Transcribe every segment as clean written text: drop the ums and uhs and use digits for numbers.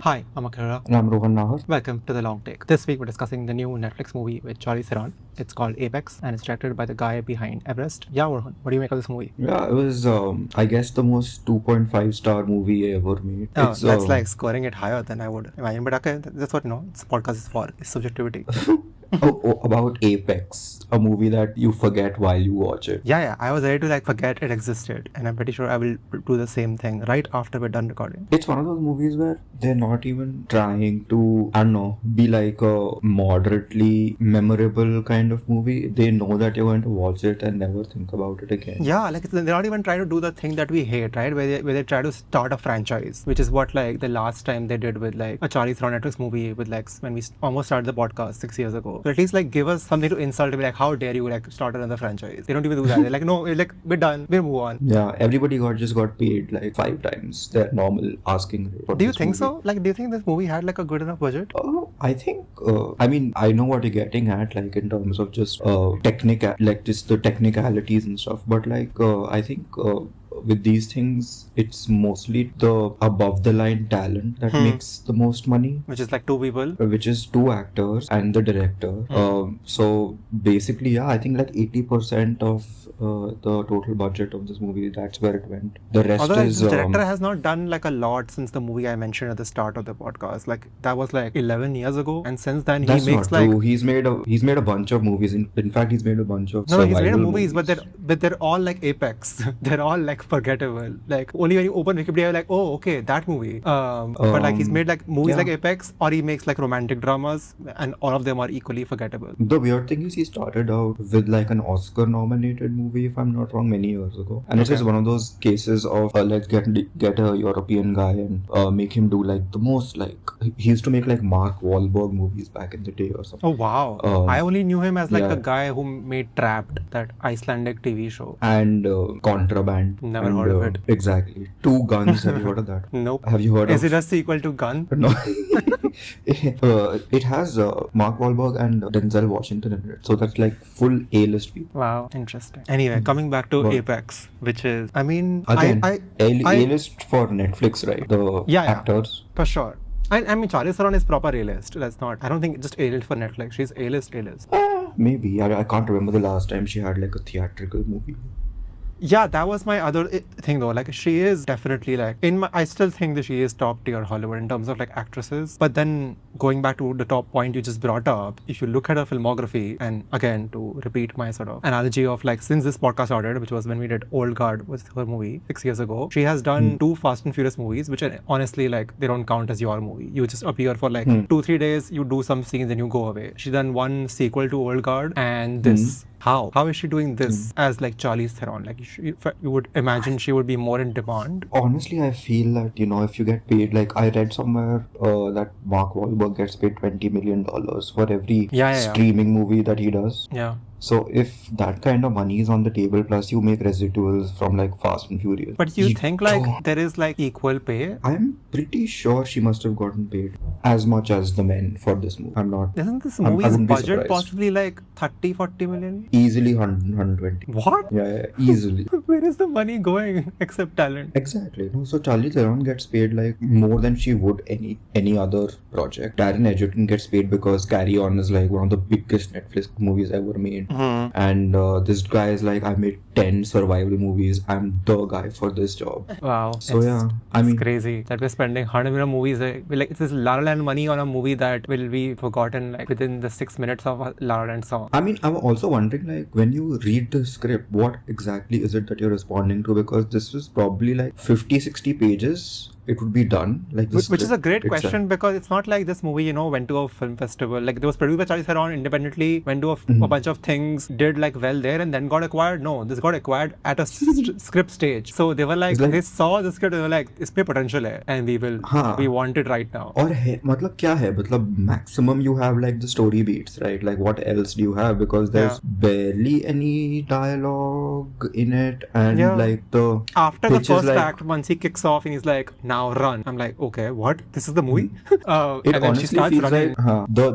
Hi, I'm Akira. And I'm Rohan Nahar. Welcome to The Long Take. This week we're discussing the new Netflix movie with Charlize Theron. It's called Apex and it's directed by the guy behind Everest. Yeah, Rohan, what do you make of this movie? Yeah, it was, I guess, the most 2.5-star movie ever made. Oh, that's like scoring it higher than I would imagine. But okay, that's what, this podcast is for. It's subjectivity. About Apex, a movie that you forget while you watch it. Yeah, I was ready to forget it existed. And I'm pretty sure I will do the same thing right after we're done recording. It's one of those movies where they're not even trying to, I don't know, be like a moderately memorable kind of movie. They know that you're going to watch it and never think about it again. Yeah, they're not even trying to do the thing that we hate, right? Where they try to start a franchise, which is what the last time they did with a Charlize Theron Netflix movie with when we almost started the podcast 6 years ago. So at least give us something to insult to be how dare you start another franchise. They don't even do that. They're no, we're done, we'll move on. Yeah, everybody just got paid 5 times their normal asking rate. Do you think so? Do you think this movie had a good enough budget? I think I know what you're getting at in terms of just just the technicalities and stuff, but I think with these things, it's mostly the above the line talent that makes the most money. Which is 2 people? Which is 2 actors and the director. So basically, yeah, I think 80% of the total budget of this movie, that's where it went. The rest Although is... the director has not done a lot since the movie I mentioned at the start of the podcast. That was 11 years ago, and since then that's he makes not true. He's made a bunch of movies. In fact, he's made a bunch of No, he's made movies. But they're all Apex. They're all forgettable. Only when you open Wikipedia, you're oh, okay, that movie. But he's made movies like Apex, or he makes romantic dramas, and all of them are equally forgettable. The weird thing is he started out with an Oscar-nominated movie, if I'm not wrong, many years ago. And it's just one of those cases of let's get a European guy and make him do the most he used to make Mark Wahlberg movies back in the day or something. Oh wow! I only knew him as the guy who made Trapped, that Icelandic TV show. And Contraband. Never heard of it. Exactly. 2 Guns. Have you heard of that? Nope. Have you heard Is it a sequel to Gun? No. It has Mark Wahlberg and Denzel Washington in it. So that's full A-list people. Wow, interesting. Anyway, coming back to Apex, which is, Again, A-list for Netflix, right? The actors. For sure. Charlize Theron is proper A-list. I don't think just A-list for Netflix. She's A-list. Maybe. I can't remember the last time she had a theatrical movie. Yeah, that was my other thing though. She is definitely I still think that she is top tier Hollywood in terms of actresses. But then going back to the top point you just brought up, if you look at her filmography, and again to repeat my sort of analogy of since this podcast started, which was when we did Old Guard, was her movie 6 years ago, she has done 2 Fast and Furious movies, which are honestly they don't count as your movie. You just appear for 2-3 days, you do some scenes, then you go away. She done one sequel to Old Guard and this. How is she doing this as Charlize Theron? You would imagine she would be more in demand. Honestly, I feel that if you get paid, I read somewhere that Mark Wahlberg gets paid $20 million for every streaming movie that he does. Yeah. So if that kind of money is on the table, plus you make residuals from Fast and Furious. But you think there is equal pay? I'm pretty sure she must have gotten paid as much as the men for this movie. I'm not. Isn't this movie's budget possibly 30-40 million? Easily 120. What? Yeah, easily. Where is the money going except talent? Exactly. So Charlize Theron gets paid more than she would any other project. Taron Egerton gets paid because Carry On is one of the biggest Netflix movies ever made. And this guy is I made 10 survival movies. I'm the guy for this job. Wow. So it's crazy that we're spending 100 million movies. It's this La La Land money on a movie that will be forgotten within the 6 minutes of a La La Land song. I'm also wondering when you read the script, what exactly is it that you're responding to? Because this was probably 50-60 pages. It would be done which is a great question, because it's not this movie went to a film festival. There was produced by Charlize Theron independently, went to a bunch of things, did well there, and then got acquired. No, this got acquired at a script stage. So they were they saw the script, they were isme potential hai, and we want it right now. Or matlab kya hai? Matlab maximum you have the story beats, right? what else do you have? Because there's barely any dialogue in it, and the after the first act, once he kicks off and he's now run, I'm okay, what? This is the movie? It and honestly feels running.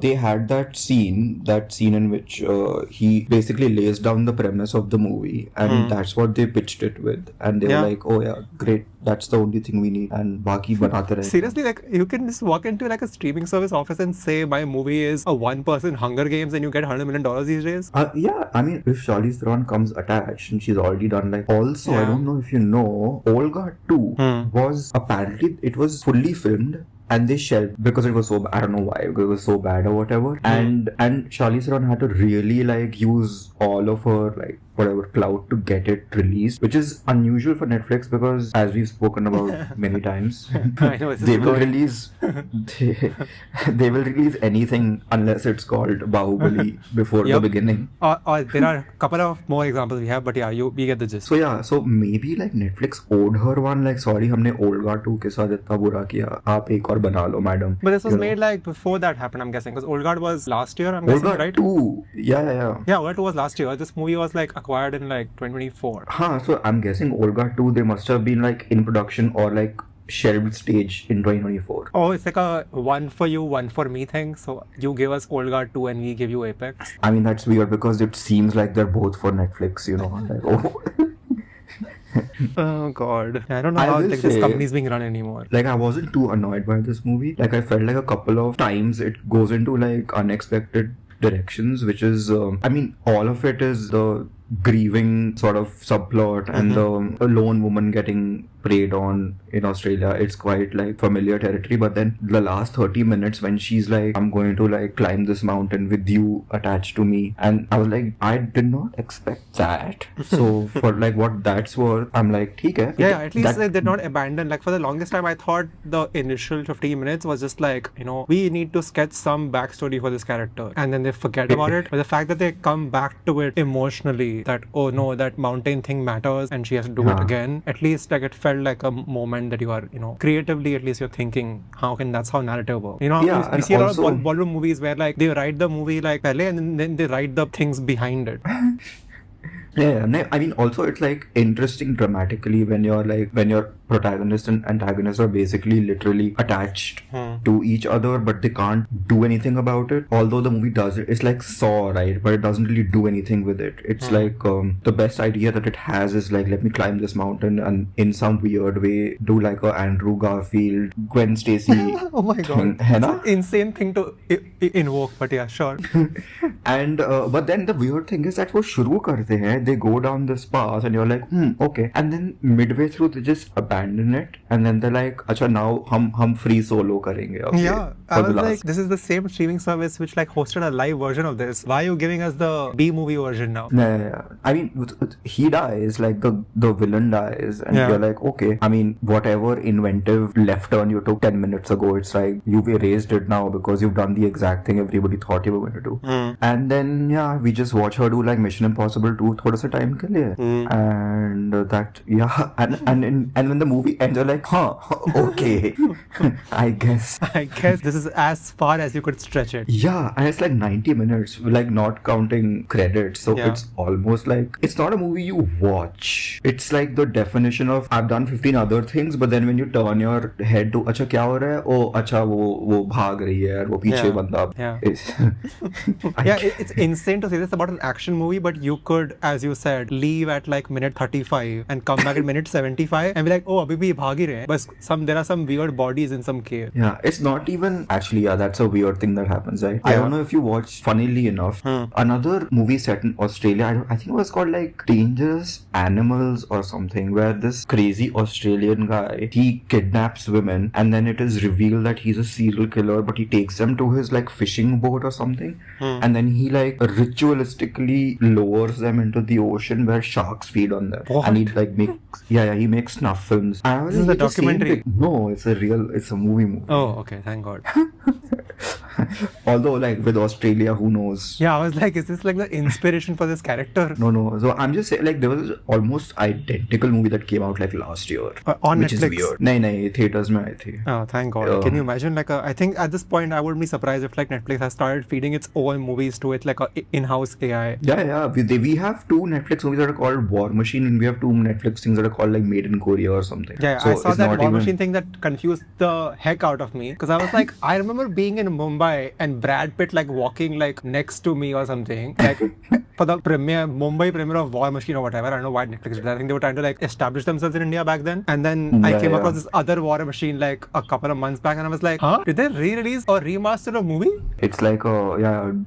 They had that scene in which he basically lays down the premise of the movie, and that's what they pitched it with, and they were oh yeah, great. That's the only thing we need. And baki banate rahe. Seriously, like you can just walk into like a streaming service office and say my movie is a one-person Hunger Games and you get $100 million these days. Yeah, I mean, if Charlize Theron comes attached and she's already done like. Also, I Yeah. don't know if you know, Olga 2 was apparently it was fully filmed. And they shelved because it was so I don't know why, because it was so bad or whatever. And Charlize Theron had to really like use all of her like whatever clout to get it released, which is unusual for Netflix because as we've spoken about many times, I know, they will release they will release anything unless it's called Bahubali before the beginning. Or there are a couple of more examples we have, but yeah, we get the gist. So yeah, so maybe like Netflix owed her one like sorry हमने Olga 2 के साथ इतना बुरा किया, आप एक और बना लो madam. But this was made like before that happened, I'm guessing, because Olga was last year, I'm guessing, Olga right? 2, yeah. Yeah, Olga 2 was last year. This movie was like acquired in like 2024. So I'm guessing Olga 2 they must have been like in production or like shelved stage in 2024. Oh, it's like a one for you, one for me thing. So you give us Olga 2 and we give you Apex. I mean that's weird because it seems like they're both for Netflix, you know. Like, oh. Oh god, I don't know how like this company is being run anymore. Like I wasn't too annoyed by this movie. Like I felt like a couple of times it goes into like unexpected directions, which is I mean all of it is the grieving sort of subplot and the lone woman getting preyed on in Australia. It's quite like familiar territory, but then the last 30 minutes when she's like, I'm going to like climb this mountain with you attached to me, and I was like, I did not expect that. So for like what that's worth, I'm like, theek hai. Yeah, at least they did not abandon. Like for the longest time I thought the initial 15 minutes was just like, you know, we need to sketch some backstory for this character and then they forget about it. But the fact that they come back to it emotionally, that oh no, that mountain thing matters and she has to do it again, at least like it felt like a moment that you are, you know, creatively at least you're thinking that's how narrative works. You know, you see a lot of Bollywood movies where like they write the movie like pehle and then they write the things behind it. Yeah, I mean also it's like interesting dramatically when your protagonist and antagonist are basically literally attached to each other, but they can't do anything about it. Although the movie does it, it's like Saw, right? But it doesn't really do anything with it. It's like the best idea that it has is like, let me climb this mountain and in some weird way do like a Andrew Garfield, Gwen Stacy. Oh my god, it's an insane thing to invoke, but yeah, sure. And but then the weird thing is that वो शुरू करते हैं, they go down this path and you're like, okay, and then midway through they just abandon it and then they're like, acha now hum free solo karenge. Okay, yeah, I was like, this is the same streaming service which like hosted a live version of this. Why are you giving us the B movie version now? Yeah. I mean, he dies, like the villain dies, and you're like, okay, I mean, whatever inventive left turn you took 10 minutes ago, it's like you've erased it now because you've done the exact thing everybody thought you were going to do. And then we just watch her do like Mission Impossible 2 thoda sa time ke liye. And that and when the movie ends you're like, okay. I guess this is as far as you could stretch it. Yeah, and it's like 90 minutes, like not counting credits. So it's almost like, it's not a movie you watch. It's like the definition of, I've done 15 other things, but then when you turn your head to, acha kya ho raha hai? Oh, acha wo bhaag rahi hai, wo piche banda. It's insane to say this about an action movie, but you could, as you said, leave at like minute 35 and come back at minute 75 and be like, oh, abhi bhi bhaag hi rahe hain. But there are some weird bodies in some cave. Yeah, it's not even actually, that's a weird thing that happens, right? I don't know if you watched, funnily enough, another movie set in Australia. I think it was called like Dangerous Animals or something, where this crazy Australian guy, he kidnaps women and then it is revealed that he's a serial killer, but he takes them to his like fishing boat or something, and then he like ritualistically lowers them into the ocean where sharks feed on them. What? And he like makes he makes snuff films. This is a documentary. No, it's a movie. Oh, okay, thank God. Although like with Australia, who knows? Yeah, I was like, is this like the inspiration for this character? No. So I'm just saying, like, there was almost identical movie that came out like last year on which Netflix. Is weird. No, theaters mein aayi thi. Oh, thank God. Can you imagine like I think at this point I wouldn't be surprised if like Netflix has started feeding its own movies to it like a in-house AI. Yeah. We have 2 Netflix movies that are called War Machine, and we have 2 Netflix things that are called like Made in Korea or something. Yeah, so I saw that War Machine thing that confused the heck out of me, because I was like, I remember being in Mumbai Mumbai and Brad Pitt like walking like next to me or something, like for the Mumbai premiere of War Machine or whatever. I don't know why Netflix did that. I think they were trying to like establish themselves in India back then. And then I came across this other War Machine like a couple of months back, and I was like, huh? Did they re-release or remaster a movie? It's like one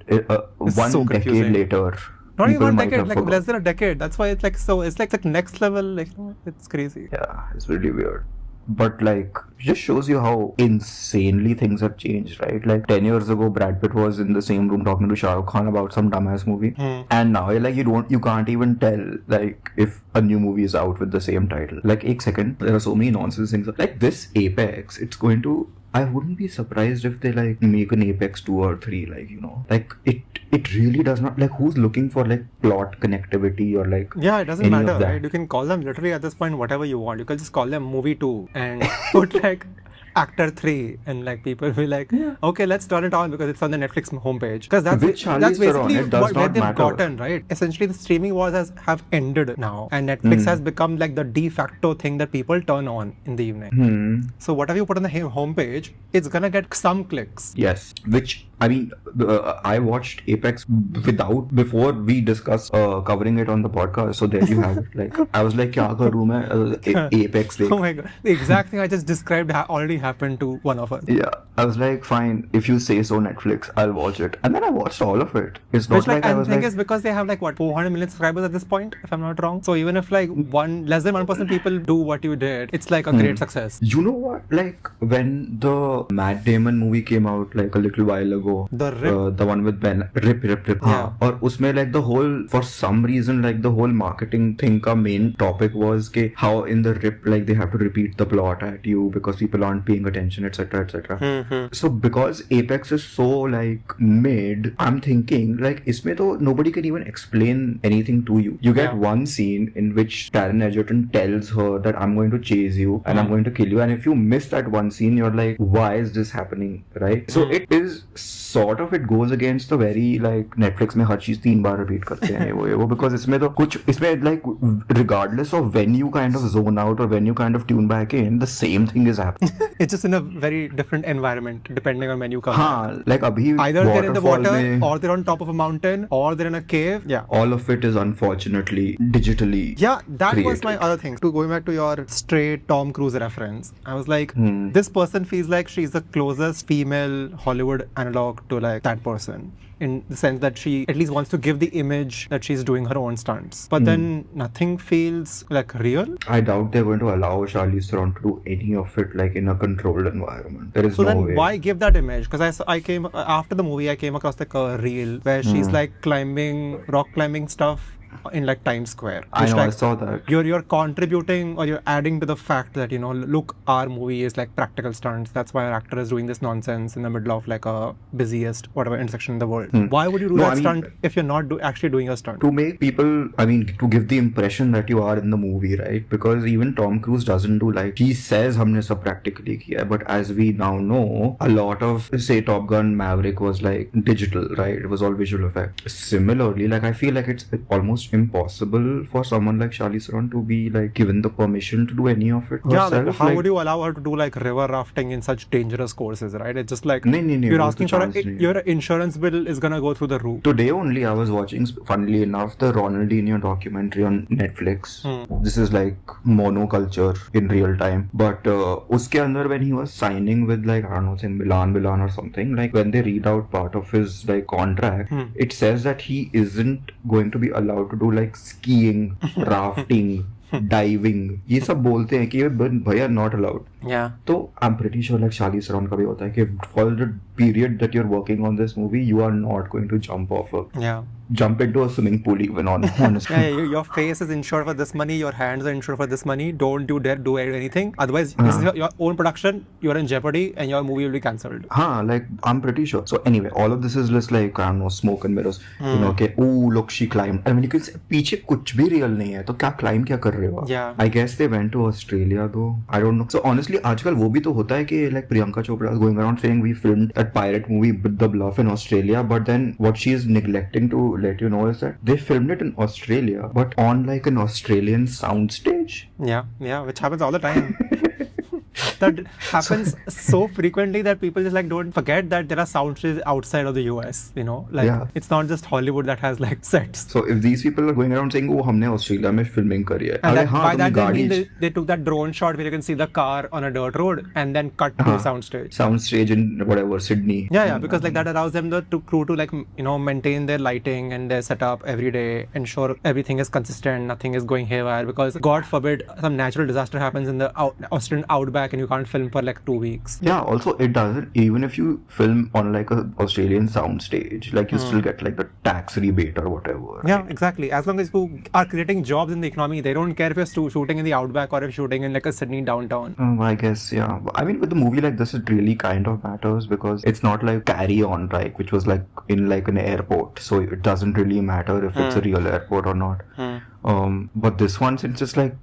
so decade confusing. later. Not even People one might decade, have like forgotten. less than a decade. That's why it's like so. It's like next level. Like it's crazy. Yeah, it's really weird. But like, it just shows you how insanely things have changed, right? Like 10 years ago, Brad Pitt was in the same room talking to Shah Rukh Khan about some dumbass movie, and now like you can't even tell like if a new movie is out with the same title. Like, एक second, there are so many nonsense things. Like this Apex, it's going to. I wouldn't be surprised if they like make an Apex 2 or 3, like, you know, like it really does not, like, who's looking for like plot connectivity or like Yeah, it doesn't any matter, of that? right? You can call them literally at this point whatever you want. You can just call them movie 2 and put like actor 3, and like people will be like, okay, let's turn it on because it's on the Netflix homepage. Because that's With Charlize that's Theron, basically it does where not they've matter. gotten, right? Essentially, the streaming wars have ended now, and Netflix has become like the de facto thing that people turn on in the evening. So whatever you put on the homepage, it's gonna get some clicks. Yes, which I mean, I watched Apex before we discussed covering it on the podcast. So there you have it. Like, I was like, "Kya karu main? Apex dekh." Oh my god, the exact thing I just described already happened to one of us. Yeah, I was like, fine, if you say so, Netflix, I'll watch it. And then I watched all of it. It's not Which like I and was the thing like, is because they have like what 400 million subscribers at this point, if I'm not wrong. So even if like less than 1% people do what you did, it's like a great success. you know what? Like, when the Matt Damon movie came out like a little while ago, The Rip. the one with Ben, Rip. Yeah. Or usme like the whole, for some reason, like the whole marketing thing ka main topic was ke how in the Rip, like they have to repeat the plot at you because people aren't paying attention, etc., etc. So because Apex is so like made, I'm thinking like isme to nobody can even explain anything to you. You get one scene in which Taron Egerton tells her that I'm going to chase you and I'm going to kill you, and if you miss that one scene, you're like, why is this happening, right? So it is sort of, it goes against the very like Netflix में हर चीज 3 बार repeat करते हैं ये वो because इसमें तो कुछ इसमें like regardless of when you kind of zone out or when you kind of tune back in, the same thing is happening. It's just in a very different environment depending on when you come. हाँ, like अभी Either they're in the waterfall water, में, or they're on top of a mountain, or they're in a cave. Yeah. all of it is unfortunately digitally Yeah, that was created. my other thing. To going back to your straight Tom Cruise reference, I was like, this person feels like she's the closest female Hollywood analog to like that person, in the sense that she at least wants to give the image that she's doing her own stunts. But then nothing feels like real. I doubt they're going to allow Charlize Theron to do any of it like in a controlled environment. There is So no then way. why give that image? Because I came after the movie, I came across like a reel where she's like rock climbing stuff in like Times Square. I which, know, I like, saw that. You're contributing or you're adding to the fact that, you know, look, our movie is like practical stunts. That's why our actor is doing this nonsense in the middle of like a busiest whatever intersection in the world. Why would you do No, that I mean, stunt if you're not actually doing a stunt? To make people, I mean, to give the impression that you are in the movie, right? Because even Tom Cruise doesn't do like, he says humne sab practically kiya, but as we now know, a lot of, say, Top Gun Maverick was like digital, right? It was all visual effect. Similarly, like I feel like it's almost impossible for someone like Charlize Theron to be like given the permission to do any of it Yeah, herself. like, how would you allow her to do like river rafting in such dangerous courses, right? It's just like you're wo asking to for chance nahi. your insurance bill is gonna go through the roof. Today only I was watching, funnily enough, the Ronaldinho documentary on Netflix. This is like monoculture in real time. But uske andar when he was signing with like, I don't know, say Milan or something, like when they read out part of his like contract, it says that he isn't going to be allowed to do like skiing, rafting, diving. ये सब बोलते हैं कि ये भैया not allowed. Yeah. तो I'm pretty sure like Charlize Theron का भी होता है कि for the period that you're working on this movie, you are not going to jump into a swimming pool even honestly. Yeah, your face is insured for this money, your hands are insured for this money. Don't you dare do anything. Otherwise, this is your own production. You're in jeopardy and your movie will be cancelled. Like I'm pretty sure. So anyway, all of this is just like, I don't know, smoke and mirrors. You know, okay, oh look, she climbed. I mean, you can say पीछे कुछ भी real नहीं है, तो क्या climb क्या कर रहे हो? Yeah. I guess they went to Australia though. I don't know. So honestly, आजकल वो भी तो होता है कि like Priyanka Chopra is going around saying we filmed that pirate movie with the bluff in Australia, but then what she is neglecting to let you know is that they filmed it in Australia, but on like an Australian soundstage. Yeah, which happens all the time. that happens so frequently that people just like don't forget that there are sound stages outside of the US, you know, like Yeah. it's not just Hollywood that has like sets. So if these people are going around saying, "Oh, हमने Australia में filming करी है," And अरे that, हाँ, by तुमने that they गाड़ी mean they took that drone shot where you can see the car on a dirt road and then cut to soundstage. soundstage in whatever Sydney. Yeah, because like that allows them the crew to like maintain their lighting and their setup every day, ensure everything is consistent, nothing is going haywire. Because God forbid some natural disaster happens in the Australian outback and you can't film for like 2 weeks. Yeah, also it doesn't, even if you film on like a Australian soundstage, like you still get like the tax rebate or whatever. Yeah, exactly. As long as you are creating jobs in the economy, they don't care if you're shooting in the outback or if you're shooting in like a Sydney downtown. I guess, yeah. I mean, with a movie like this, it really kind of matters because it's not like Carry On, right, which was like in like an airport, so it doesn't really matter if it's a real airport or not. But this one, it's just like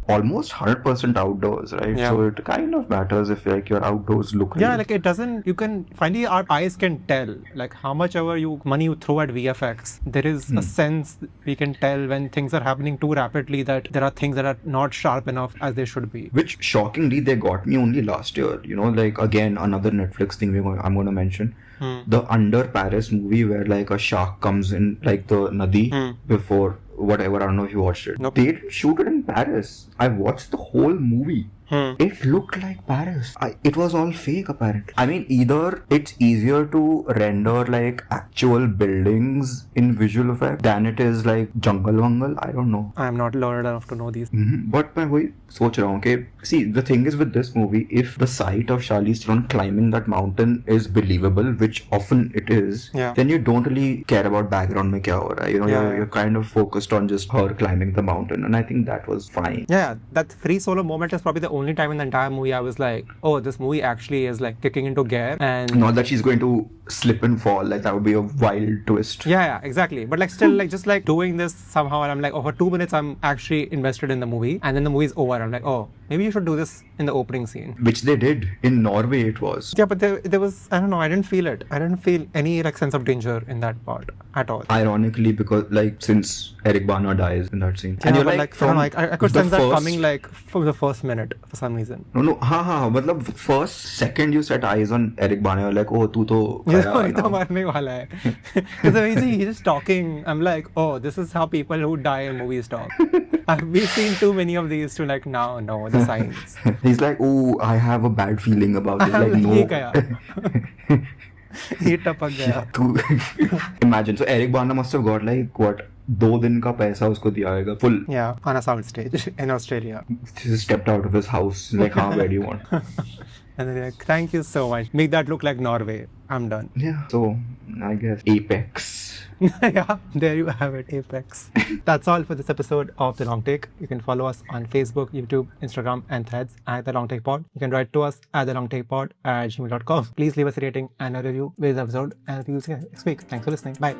almost 100% outdoors, right? Yeah. So it kind of matters if like your outdoors look real. Yeah, like it doesn't, you can, finally our eyes can tell, like how much ever money you throw at VFX, there is a sense we can tell when things are happening too rapidly that there are things that are not sharp enough as they should be. Which shockingly they got me only last year. You know, like again another Netflix thing I'm going to mention. The Under Paris movie where like a shark comes in like the Nadi before whatever. I don't know if you watched it. Nope. They didn't shoot it in Paris. I watched the whole movie. It looked like Paris. It was all fake apparently. I mean, either it's easier to render like actual buildings in visual effect than it is like jungle. I don't know. I am not learned enough to know these. But मैं वही सोच रहा हूँ, okay? See, the thing is with this movie, if the sight of Charlize Theron climbing that mountain is believable, which often it is, then you don't really care about background में क्या हो रहा है. You know, you're kind of focused on just her climbing the mountain, and I think that was fine. Yeah, that free solo moment is probably the only time in the entire movie I was like, oh, this movie actually is like kicking into gear. And not that she's going to slip and fall, like that would be a wild twist. Yeah, exactly. But like still like just like doing this somehow, and I'm like, oh, for 2 minutes I'm actually invested in the movie, and then the movie's over. I'm like, oh, maybe you should do this in the opening scene. Which they did in Norway. It was. Yeah, but there was, I don't know, I didn't feel it. I didn't feel any like sense of danger in that part at all. Ironically, because like since Eric Bana dies in that scene, and you're like from I could sense that coming like from the first minute for some reason. No, मतलब first second you set eyes on Eric Bana, you're like, oh, तू तो मारने वाला है. Because he's just talking. I'm like, oh, this is how people who die in movies talk. We've seen too many of these to like now know the signs. He's like, oh, I have a bad feeling about it. Like, no. He टपक गया. Imagine. So Eric Bana must have got like what? 2 दिन का पैसा उसको दिया होगा full. Yeah, on a sound stage in Australia. He stepped out of his house. Like, where do you want? And then like, thank you so much. Make that look like Norway. I'm done. Yeah. So I guess Apex. Yeah, there you have it, Apex. That's all for this episode of The Long Take. You can follow us on Facebook, YouTube, Instagram, and Threads at The Long Take Pod. You can write to us at thelongtakepod@gmail.com. Please leave us a rating and a review with this episode, and we'll see you next week. Thanks for listening. Bye.